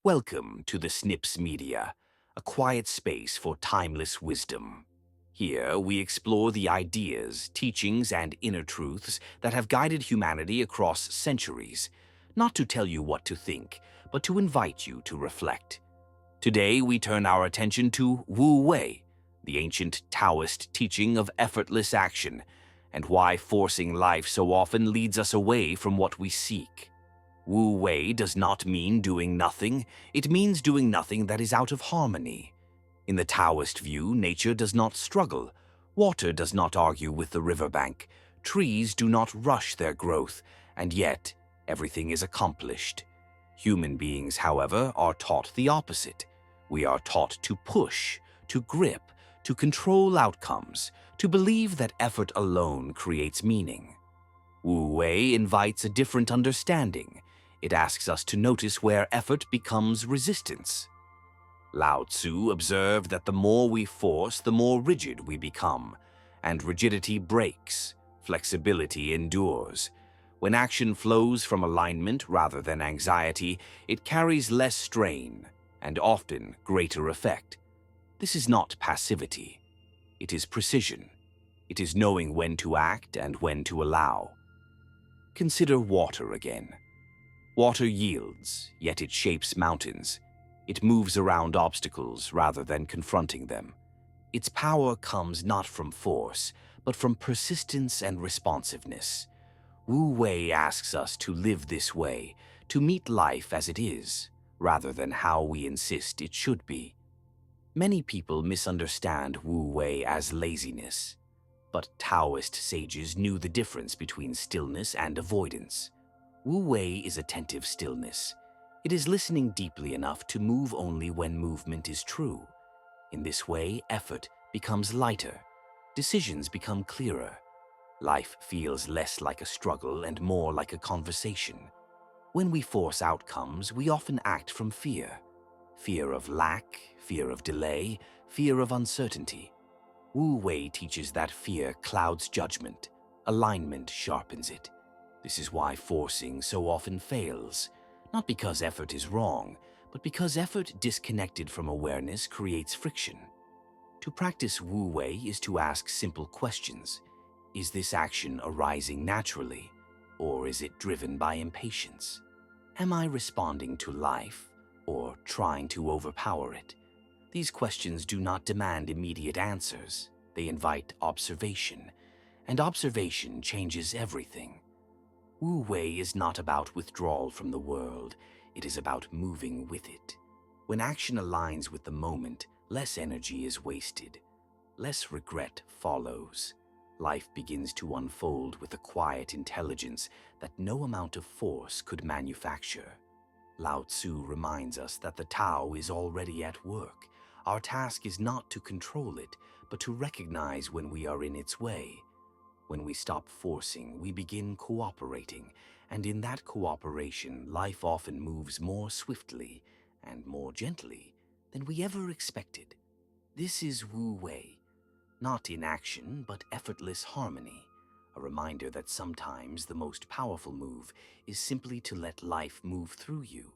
Welcome to the Snips Media, a quiet space for timeless wisdom. Here we explore the ideas, teachings, and inner truths that have guided humanity across centuries, not to tell you what to think, but to invite you to reflect. Today we turn our attention to Wu Wei, the ancient Taoist teaching of effortless action, and why forcing life so often leads us away from what we seek. Wu Wei does not mean doing nothing, it means doing nothing that is out of harmony. In the Taoist view, nature does not struggle, water does not argue with the riverbank, trees do not rush their growth, and yet everything is accomplished. Human beings, however, are taught the opposite. We are taught to push, to grip, to control outcomes, to believe that effort alone creates meaning. Wu Wei invites a different understanding. It asks us to notice where effort becomes resistance. Lao Tzu observed that the more we force, the more rigid we become, and rigidity breaks, flexibility endures. When action flows from alignment rather than anxiety, it carries less strain and often greater effect. This is not passivity. It is precision. It is knowing when to act and when to allow. Consider water again. Water yields, yet it shapes mountains. It moves around obstacles rather than confronting them. Its power comes not from force, but from persistence and responsiveness. Wu Wei asks us to live this way, to meet life as it is, rather than how we insist it should be. Many people misunderstand Wu Wei as laziness, but Taoist sages knew the difference between stillness and avoidance. Wu Wei is attentive stillness. It is listening deeply enough to move only when movement is true. In this way, effort becomes lighter, decisions become clearer. Life feels less like a struggle and more like a conversation. When we force outcomes, we often act from fear. Fear of lack, fear of delay, fear of uncertainty. Wu Wei teaches that fear clouds judgment, alignment sharpens it. This is why forcing so often fails, not because effort is wrong, but because effort disconnected from awareness creates friction. To practice Wu Wei is to ask simple questions. Is this action arising naturally, or is it driven by impatience? Am I responding to life, or trying to overpower it? These questions do not demand immediate answers. They invite observation, and observation changes everything. Wu Wei is not about withdrawal from the world, it is about moving with it. When action aligns with the moment, less energy is wasted. Less regret follows. Life begins to unfold with a quiet intelligence that no amount of force could manufacture. Lao Tzu reminds us that the Tao is already at work. Our task is not to control it, but to recognize when we are in its way. When we stop forcing, we begin cooperating, and in that cooperation, life often moves more swiftly and more gently than we ever expected. This is Wu Wei, not inaction, but effortless harmony, a reminder that sometimes the most powerful move is simply to let life move through you,